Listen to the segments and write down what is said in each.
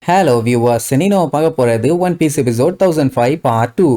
Hello viewers, நீனோ பார்க்க போறது one piece episode 1005 part 2.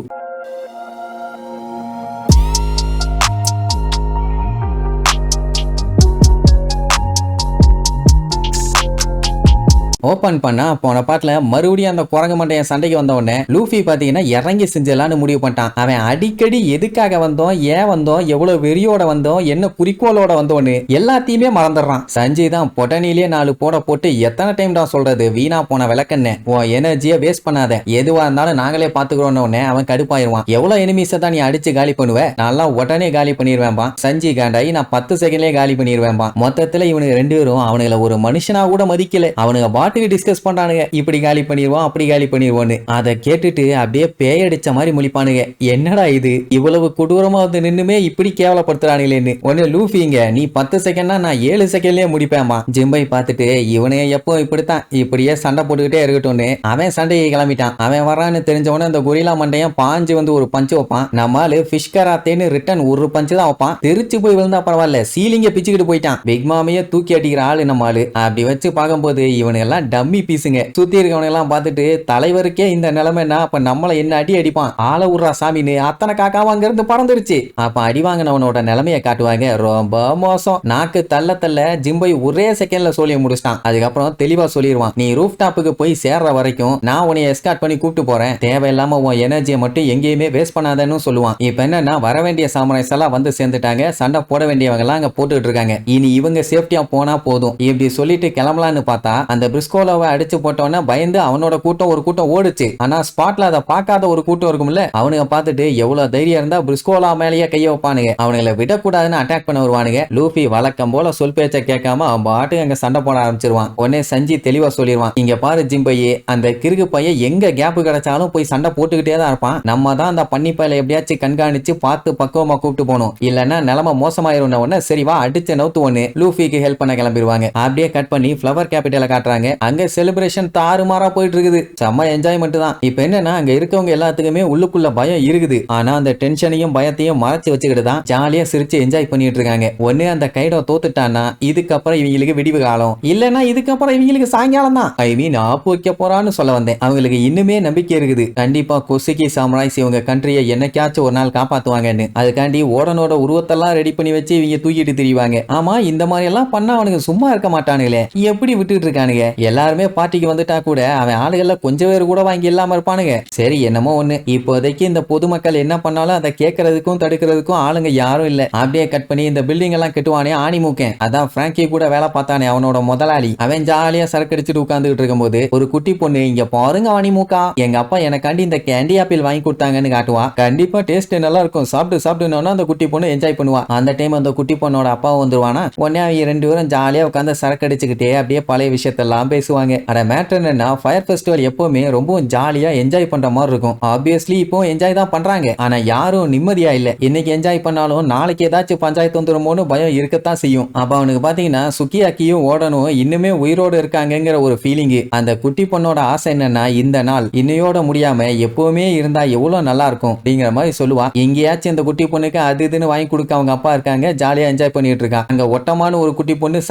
Open பண்ணா போன பாட்டுல மறுபடியும் அந்த குரங்கு மண்டையன் சண்டைக்கு வந்த உடனே லூஃபி பாத்தீங்கன்னா இறங்கி செஞ்சலான்னு முடிவு பண்ணிட்டான். அவன் அடிக்கடி எதுக்காக வந்தோம், ஏன் வந்தோம், எவ்வளவு வெறியோட வந்தோம், என்ன குறிக்கோளோட வந்தோன்னு எல்லாத்தையுமே மறந்துடுறான். சஞ்சய் தான் பொட்டனிலேயே 4 போட்டு எத்தனை டைம் தான் சொல்றது, வீணா போன விளக்கண்ணே உன் எனர்ஜியை வேஸ்ட் பண்ணாத, எதுவா இருந்தாலும் நாங்களே பாத்துக்கிறோன்னு அவன் கடுப்பாயிருவான். எவ்வளவு எனிமீஸை தான் நீ அடிச்சு காலி பண்ணுவ, நல்லா உடனே காலி பண்ணிடுவேன்பா. சஞ்சய் காண்டாயி நான் 10 செகண்ட்லயே காலி பண்ணிடுவேன்பா. மொத்தத்துல இவனுக்கு 2 பேரும் அவனுங்களை ஒரு மனுஷனா கூட மதிக்கல. அவனுங்க டிஸ்கஸ் பண்றானுங்க, இப்படி காலி பண்ணிடுவோம் அப்படி காலி பண்ணிடுவோன்னு. அதை கேட்டுட்டு அப்படியே பேயடிச்ச மாதிரி முழிப்பானுங்க. என்னடா இது, இவ்வளவு கொடூரமா வந்து நின்னுமே இப்படி கேவலப்படுத்துறானுங்களேன்னு. ஒன்னு லூஃபிங்க, நீ 10 செகண்ட்னா நான் 7 செகண்ட்லயே முடிப்பேன்பா. ஜிம்பை பார்த்துட்டு இவனே எப்போ இப்படித்தான் இப்படியே சண்டை போட்டுக்கிட்டே இருக்கட்டும்னு அவன் சண்டையை கிளம்பிட்டான். அவன் வரான்னு தெரிஞ்சவன அந்த கொரிலா மண்டையன் பாஞ்சு வந்து ஒரு பஞ்சு வைப்பான். நம்மால ஃபிஷ் கராத்தேன்னு ரிட்டன் ஒரு பஞ்சு தான் வைப்பான். தெரிச்சு போய் விழுந்தா பரவாயில்ல, சீலிங்க பிச்சுக்கிட்டு போயிட்டான். பிக் மாமையே தூக்கி அடிக்கிற ஆளு நம்மாலு. அப்படி வச்சு பார்க்கும்போது இவனுங்க எல்லாம் டம்மி பீஸுங்க. சுத்தி இருக்கவனை எல்லாம் பார்த்துட்டு தலைவருக்கே இந்த நிலைமைன்னா அப்ப நம்மள என்ன அடி அடிப்பான், ஆள உர்றா சாமின்னு அத்தனை காக்காவும் அங்க இருந்து பறந்துருச்சு. அப்ப அடி வாங்கினவனோட நிலைமையை காட்டுவாங்க. ரொம்ப மோசம். நாக்கு தள்ள ஜிம்பை ஒரே செகண்ட்ல சொல்லி முடிச்சிட்டான். அதுக்கப்புறம் தெளிவா சொல்லிடுவான், நீ ரூஃப் டாப்புக்கு போய் சேர்ற வரைக்கும் நான் உன்னை எஸ்கார்ட் பண்ணி கூப்பிட்டு போறேன், தேவையில்லாம உன் எனர்ஜியை மட்டும் எங்கேயுமே வேஸ்ட் பண்ணாதன்னு சொல்லுவான். இப்ப என்னன்னா வர வேண்டிய சாமுரைஸ் எல்லாம் வந்து சேர்ந்துட்டாங்க. சண்டை போட வேண்டியவங்க எல்லாம் அங்க போட்டுட்டு இருக்காங்க. இனி இவங்க சேஃப்டியா போனா போதும். இப்படி சொல்லிட்டு கிளம்பலான்னு பார்த்தா அந்த பிரிஸ்கோலோவை அடிச்சு போட்டோன்னா பயந்து அவனோட கூட்டம் ஒரு கூட்டம் ஓடுச்சு. ஆனா ஸ்பாட்ல அதை பார்க்காத ஒரு கூட்டம் இருக்கும்ல, அவனுங்க பார்த்துட்டு எவ்வளவு தைரியம் இருந்தா பிரிஸ்கோலா மேலேயே கைய வைப்பானுங்க. அவனுங்களை விடக்கூடாதுன்னு அட்டாக் பண்ண வருவானுங்க. லூஃபி வழக்கம் போல சொல் பேச்ச கேட்காம அவன் பாட்டு அங்க சண்டை போட ஆரம்பிச்சிருவான். உடனே சஞ்சி தெளிவா சொல்லிடுவான், இங்க பாரு ஜிம்பையே, அந்த கிறுக்கு பையன் எங்க கேப் கிடைச்சாலும் போய் சண்டை போட்டுக்கிட்டே தான் இருப்பான். நம்ம தான் அந்த பன்னிப்பையில எப்படியாச்சும் கண்காணிச்சு பார்த்து பக்குவமா கூப்பிட்டு போனோம், இல்லன்னா நிலைமை மோசமாயிரும். உடனே சரிவா அடிச்ச நவுத்து ஒண்ணு லூஃபிக்கு ஹெல்ப் பண்ண கிளம்பிடுவாங்க. அப்படியே கட் பண்ணி ஃபிளவர் கேபிட்டல காட்டுறாங்க. அங்க செலிப்ரேஷன் தாறுமாறா போயிட்டு இருக்குது. செம்ம என்ஜாய்மெண்ட் தான். இப்ப என்னன்னா அங்க இருக்கவங்க எல்லாத்துக்குமே உள்ளுக்குள்ள பயம் இருக்குது. ஆனா அந்த டென்ஷனையும் பயத்தையும் மறைச்சு வச்சுக்கிட்டு தான் ஜாலியா சிரிச்சு என்ஜாய் பண்ணிட்டு இருக்காங்க. ஒண்ணு அந்த கைடோ தோத்துட்டானா இதுக்கப்புறம் இவங்களுக்கு விடிவு காலம், இல்லன்னா இதுக்கப்புறம் இவங்களுக்கு சாயங்காலம் தான். ஐ மீன் ஆப்பு வைக்க போறான்னு சொல்ல வந்தேன். அவங்களுக்கு இன்னுமே நம்பிக்கை இருக்குது. கண்டிப்பா கொசுகி சாம்ராய்ஸ் இவங்க கண்ட்ரியை என்னைக்காச்சும் ஒரு நாள் காப்பாத்துவாங்கன்னு. அதுக்காண்டி ஓடனோட உருவத்தெல்லாம் ரெடி பண்ணி வச்சு இவங்க தூக்கிட்டு திரிவாங்க. ஆமா, இந்த மாதிரி எல்லாம் பண்ணா அவனுக்கு சும்மா இருக்க மாட்டானுங்களே, எப்படி விட்டுட்டு இருக்கானுங்க. எல்லாருமே பார்ட்டிக்கு வந்துட்டா கூட அவன் ஆளுகள்ல கொஞ்சம் பேர் கூட வாங்கி இல்லாம இருப்பானுங்க. சரி என்னமோ ஒண்ணு. இப்போதைக்கு இந்த பொதுமக்கள் என்ன பண்ணாலும் அதை கேட்கறதுக்கும் தடுக்கிறதுக்கும் ஆளுங்க யாரும் இல்ல. அப்படியே கட் பண்ணி இந்த பில்டிங் எல்லாம் கட்டுவானே ஆணி மூக்கேன், அதான் பிராங்கி கூட வேலை பார்த்தானே அவனோட முதலாளி. அவன் ஜாலியா சரக்கு அடிச்சுட்டு உட்கார்ந்துட்டு இருக்கும்போது ஒரு குட்டி பொண்ணு, இங்க பாருங்க ஆணி மூக்கா, எங்க அப்பா எனக்காண்டி இந்த கேண்டி ஆப்பிள் வாங்கி கொடுத்தாங்கன்னு காட்டுவா. கண்டிப்பா டேஸ்ட் நல்லா இருக்கும், சாப்பிட்டு சாப்பிட்டுனோன்னா அந்த குட்டி பொண்ணு என்ஜாய் பண்ணுவா. அந்த டைம் அந்த குட்டி பொண்ணோட அப்பா வந்துருவானா. உடனே அவங்க 2 பேரும் ஜாலியா உட்காந்து சரக்கு அடிச்சுக்கிட்டே அப்படியே பழைய விஷயத்தெல்லாம் பேசுவாங்க. அட மேட்டர் என்னன்னா ஃபயர் ஃபெஸ்டிவல் எப்பவுமே ரொம்ப ஜாலியா என்ஜாய் பண்ற மாதிரி இருக்கும். ஆப்வியஸ்லி இப்போ என்ஜாய் தான் பண்றாங்க. ஆனா யாரும் நிம்மதியா இல்ல. இன்னைக்கு என்ஜாய் பண்ணாலும் நாளைக்கு ஏதாச்சும் பஞ்சாயத்து வந்துருமோன்னு பயம் இருக்கத்தான் செய்யும். அப்ப அவனுக்கு பாத்தீங்கன்னா சுக்கியாக்கியும் ஓடணும் இன்னுமே உயிரோடு இருக்காங்கிற ஒரு ஃபீலிங். அந்த குட்டி பொண்ணோட ஆசை என்னன்னா இந்த நாள் இன்னையோட முடியாம எப்பவுமே இருந்தா எவ்வளவு நல்லா இருக்கும் அப்படிங்கிற மாதிரி சொல்லுவா. எங்கேயாச்சும் இந்த குட்டி பொண்ணுக்கு அது இதுன்னு வாங்கி கொடுக்க அவங்க அப்பா இருக்காங்க, ஜாலியா என்ஜாய் பண்ணிட்டு இருக்கான். அங்க ஒட்டமான ஒரு குட்டி பொண்ணு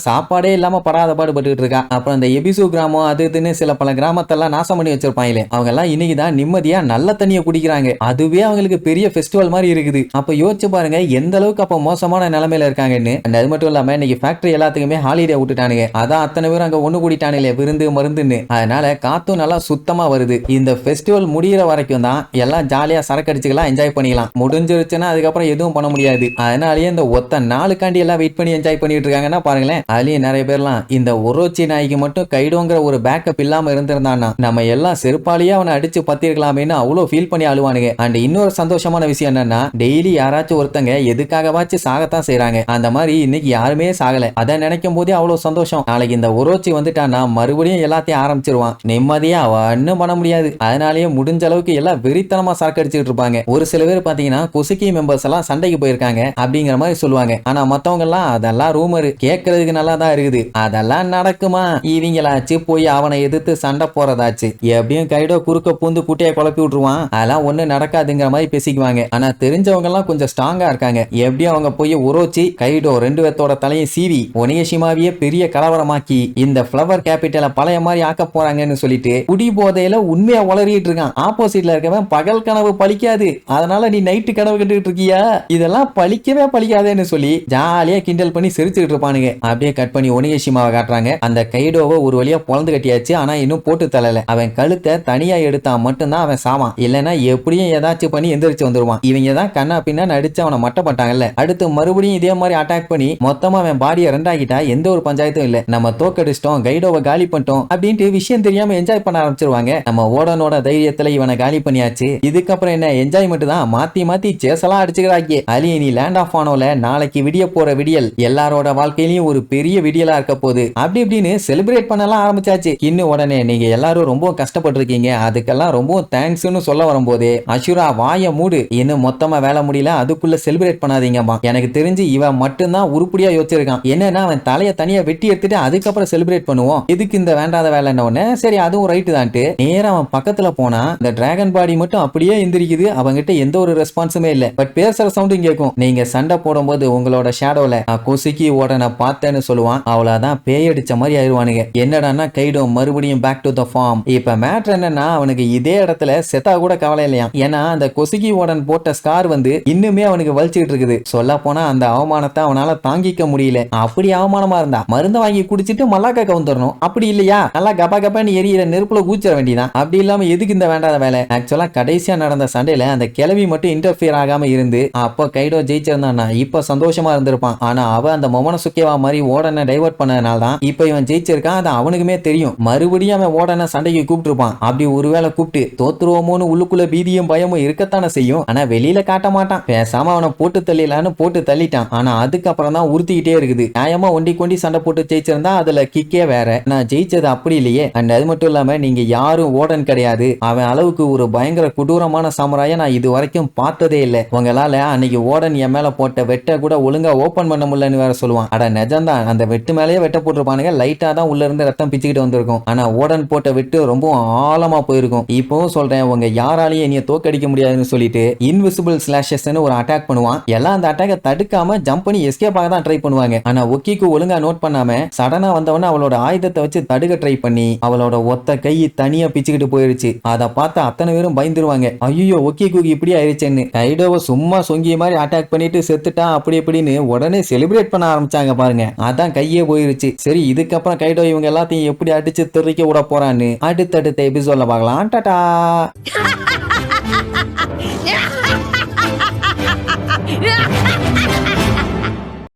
சாப்பாடே இல்லாம படாத பாடுபட்டு இருக்கா. அப்புறம் அந்த எபிசு கிராமம் அது இதுன்னு சில பல கிராமத்தெல்லாம் நாசம் பண்ணி வச்சிருப்பாங்களே, அவங்க எல்லாம் இன்னைக்குதான் நிம்மதியா நல்ல தண்ணியை குடிக்கிறாங்க. அதுவே அவங்களுக்கு பெரிய ஃபெஸ்டிவல் மாதிரி இருக்குது. அப்ப யோசிச்சு பாருங்க எந்த அளவுக்கு அப்ப மோசமான நிலைமையில இருக்காங்கன்னு. அது மட்டும் இல்லாம இன்னைக்கு ஃபேக்டரி எல்லாத்துக்குமே ஹாலிடே விட்டுட்டானுங்க. அதான் அத்தனை பேரும் அங்க ஒண்ணு கூடிட்டானுங்களே விருந்து மருந்துன்னு. அதனால காத்தும் நல்லா சுத்தமா வருது. இந்த ஃபெஸ்டிவல் முடிகிற வரைக்கும் தான் எல்லாம் ஜாலியா சரக்கு அடிச்சுக்கலாம், என்ஜாய் பண்ணிக்கலாம். முடிஞ்சிருச்சுன்னா அதுக்கப்புறம் எதுவும் பண்ண முடியாது. அதனாலயே இந்த ஒத்த நாளுக்காண்டி எல்லாம் வெயிட் பண்ணி என்ஜாய் பண்ணிட்டு இருக்காங்கன்னா பாருங்களேன். அதுலயும் நிறைய பேர்லாம் இந்த ஒரோச்சி நாய்க்கு மட்டும் கைடோங்கிற ஒரு பேக்கப் இல்லாம இருந்திருந்தானா நம்ம எல்லாம் செருப்பாலேயே அவனை அடிச்சு பத்திருக்கலாமேன்னு அவ்வளவு ஃபீல் பண்ணி அழுவானுங்க. அண்ட் இன்னொரு சந்தோஷமான விஷயம் என்னன்னா டெய்லி யாராச்சும் ஒருத்தங்க எதுக்காகவாச்சும் சாகத்தான் செய்யறாங்க. அந்த மாதிரி இன்னைக்கு யாருமே சாகல. அதை நினைக்கும் போதே அவ்வளவு சந்தோஷம். நாளைக்கு இந்த ஒரோச்சி வந்துட்டானா மறுபடியும் எல்லாத்தையும் ஆரம்பிச்சிருவான். நிம்மதியா ஒன்னும் பண்ண முடியாது. அதனாலேயே முடிஞ்ச அளவுக்கு எல்லாம் வெறித்தனமா சாக்கு அடிச்சுட்டு இருப்பாங்க. ஒரு சில பேர் பாத்தீங்கன்னா கொசுக்கி மெம்பர்ஸ் எல்லாம் சண்டைக்கு போயிருக்காங்க அப்படிங்கிற மாதிரி சொல்லுவாங்க. ஆனா மத்தவங்க எல்லாம் அதெல்லாம் ரூமர், கேட்கறதுக்கு நல்லா தான் இருக்குது, அதெல்லாம் நடக்குமா இவங்களாச்சு போய் அவனை எதிர்த்து சண்டை போறதாச்சு. எப்படியும் கைடோ குறுக்க பூந்து குட்டையை குழப்பி விட்டுருவான். அதெல்லாம் ஒண்ணு நடக்காதுங்கிற மாதிரி பேசிக்குவாங்க. ஆனா தெரிஞ்சவங்க எல்லாம் கொஞ்சம் ஸ்ட்ராங்கா இருக்காங்க. எப்படியும் அவங்க போய் உரோச்சி கைடோ 2 பேத்தோட தலையை சீவி ஒனிகஷிமாவியே பெரிய கலவரமாக்கி இந்த பிளவர் கேபிட்டலை பழைய மாதிரி ஆக்க போறாங்கன்னு சொல்லிட்டு குடி போதையில உண்மையா உளறிட்டு இருக்கான். ஆப்போசிட்ல இருக்கவன் பகல் கனவு பலிக்காது, அதனால நீ நைட்டு கனவு கண்டுகிட்டு இருக்கியா, இதெல்லாம் பலிக்கவே பலிக்காதேன்னு சொல்லி ஜாலியா கிண்டல் பண்ணி சிரிச்சுட்டு இருப்பானுங்க. அப்படியே கட் பண்ணி ஒனிகஷிமாவை காட்டுறாங்க. அந்த கைடோவை ஒரு வழியா பொழந்து கட்டியாச்சு. ஆனா இன்னும் போட்டு தள்ளல. அவன் கழுத்தை தனியா எடுத்தா மட்டும்தான் அவன் சாவான். இல்லைன்னா எப்படியும் ஏதாச்சும் பண்ணி எந்திரிச்சு வந்துருவான். இவங்க தான் கண்ணா பின்னா நடிச்சு அவனை மட்டப்பட்டாங்கல்ல. அடுத்து மறுபடியும் இதே மாதிரி அட்டாக் பண்ணி மொத்தமா அவன் பாடியை ரெண்டாக்கிட்டா எந்த ஒரு பஞ்சாயத்தும் இல்ல. நம்ம தோக்கடிச்சிட்டோம், கைடோவை காலி பண்ணிட்டோம் அப்படின்ட்டு விஷயம் தெரியாம என்ஜாய் பண்ண ஆரம்பிச்சிருவாங்க. நம்ம ஓடனோட தைரியத்துல இவனை காலி பண்ணியாச்சு. இதுக்கப்புறம் என்ன என்ஜாய்மெண்ட் தான். மாத்தி மாத்தி சேசலா அடிச்சுக்கிறாங்க. அலியனி லேண்ட் ஆஃப் ஆனோல நாளைக்கு விடிய போற விடியல் எல்லாரோட வாழ்க்கையிலயும் ஒரு பெரிய விடியலா இருக்க போகுது. அப்படி இப்படின்னு செலிப்ரேட் பண்ணலாம் ஆரம்பிச்சாச்சு. இன்னும் உடனே நீங்க எல்லாரும் ரொம்ப கஷ்டப்பட்டிருக்கீங்க, அதுக்கெல்லாம் ரொம்ப தேங்க்ஸ்னு சொல்ல வரும்போது அஷுரா வாய மூடு, இன்னும் மொத்தமா வேலை முடியல, அதுக்குள்ள செலிப்ரேட் பண்ணாதீங்கம்மா. எனக்கு தெரிஞ்சு இவன் மட்டும்தான் உருப்படியா யோசிச்சிருக்கான். என்னன்னா அவன் தலைய தனியா வெட்டி எடுத்துட்டு அதுக்கப்புறம் செலிப்ரேட் பண்ணுவோம், எதுக்கு இந்த வேண்டாத வேலை என்ன. சரி அதுவும் ரைட்டு தான்ட்டு நேரா அவன் பக்கத்துல போனா இந்த டிராகன் பாடி மட்டும் அப்படியே எந்திரிக்குது. அவங்கிட்ட எந்த ஒரு ரெஸ்பான்ஸுமே இல்ல. பட் பேசுற சவுண்டும் கேட்கும். நீங்க சண்டை போடும்போது உங்களோட ஷேடோல கொசுக்கி ஓடன பார்த்தேன்னு சொல்லுவான். அவ்வளவுதான் பேய் அடிச்ச மாதிரி ஆயிடுவானுங்க. என்னடான்னா கைடோ மறுபடியும் பேக் டு த ஃபார்ம். இப்ப மேட்டர் என்னன்னா அவனுக்கு இதே இடத்துல செத்தா கூட கவலை இல்லையா. ஏன்னா அந்த கொசுகி ஓடன் போட்ட ஸ்கார் வந்து இன்னுமே அவனுக்கு வலிச்சுட்டு இருக்குது. சொல்ல போனா அந்த அவமானத்தை அவனால தாங்கிக்க முடியல. அப்படி அவமானமா இருந்தா மருந்து வாங்கி குடிச்சிட்டு மல்லாக்க கவுந்தரணும். அப்படி இல்லையா நல்லா கபா கபான்னு எரியிற நெருப்புல கூச்சிட வேண்டியதான். அப்படி இல்லாம எதுக்கு இந்த வேண்டாத வேலை. ஆக்சுவலா கடைசியா நடந்த சண்டையில அந்த கிளவி மட்டும் இன்டர்ஃபியர் ஆகாம இருந்து அப்போ கைடோ ஜெயிச்சிருந்தானா இப்ப சந்தோஷமா இருந்திருப்பான். ஆனா அவ அந்த மொமனசுக்கேவா மாதிரி ஓடனை டைவர்ட் பண்ணதுனால தான் இப்ப இவன் ஜெயிச்சிருக்கான். அது அவனுக்குமே தெரியும். மறுபடியும் அவன் ஓடனை சண்டைக்கு கூப்பிட்டு இருப்பான். அப்படி ஒருவேளை கூப்பிட்டு தோத்துருவோமோன்னு உள்ளுக்குள்ள பீதியும் பயமும் இருக்கத்தானே செய்யும். ஆனா வெளியில காட்ட மாட்டான். பேசாம அவனை போட்டு தள்ளிடலான்னு போட்டு தள்ளிட்டான். ஆனா அதுக்கப்புறம் தான் உறுத்திக்கிட்டே இருக்குது. நியாயமா ஒண்டி கொண்டி சண்டை போட்டு ஜெயிச்சிருந்தா அதுல கிக்கே வேற. நான் ஜெயிச்சது அப்படி இல்லையே. அண்ட் அது மட்டும் இல்லாம நீங்க யாரும் ஓடன் கிடையாது. அவன் அளவுக்கு ஒரு பயங்கர கொடூரமான சாமுராய நான் இது வரைக்கும் பார்த்ததே இல்லை. உங்களால அன்னைக்கு ஓடன் என் மேல போட்ட வெட்ட கூட ஒழுங்கா ஓபன் பண்ண முடியலன்னு வேற சொல்லுவான். அட நிஜம்தான். அந்த வெட்டு மேலேயே வெட்ட போட்டிருப்பானுங்க. லைட்டா தான் உள்ள இருந்து ரத்தம் பிச்சுக்கிட்டு வந்திருக்கும். ஆனா ஓடன் போட்ட வெட்டு ரொம்ப ஆழமா போயிருக்கும். இப்பவும் சொல்றேன், உங்க யாராலையும் என்னைய தோக்கடிக்க முடியாதுன்னு சொல்லிட்டு இன்விசிபிள் ஸ்லாஷஸ்னு ஒரு அட்டாக் பண்ணுவான். எல்லாம் அந்த அட்டாக்கை தடுக்காம ஜம்ப் பண்ணி எஸ்கேப் ஆக தான் ட்ரை பண்ணுவாங்க. ஆனா ஒக்கிக்கு ஒழுங்கா நோட் பண்ணாம சடனா வந்தவன அவளோட ஆயுதத்தை வச்சு தடுக்க ட்ரை பண்ணி அவளோட ஒத்த கை தனியா பிச்சுக்கிட்டு போயிருச்சு. அதை பார்த்து அத்தனை பேரும் பயந்துருவாங்க. ஐயோ ஒக்கிக்கு இப்படி ஆயிடுச்சுன்னு. கைடோவை சும்மா சொங்கிய மாதிரி அட்டாக் பண்ணிட்டு செத்துட்டா அப்படி எப்படின்னு உடனே செலிப்ரேட் பண்ண ஆரம்பிச்சாங்க பாருங்க. அதான் கையே போயிருச்சு. சரி இதுக்கப்புறம் கைடோ இவங்க எல்லாத்தையும் எப்படி அடிச்சு தெறிக்க விட போறான்னு அடுத்தடுத்த எபிசோட்ல பார்க்கலாம். டாடா.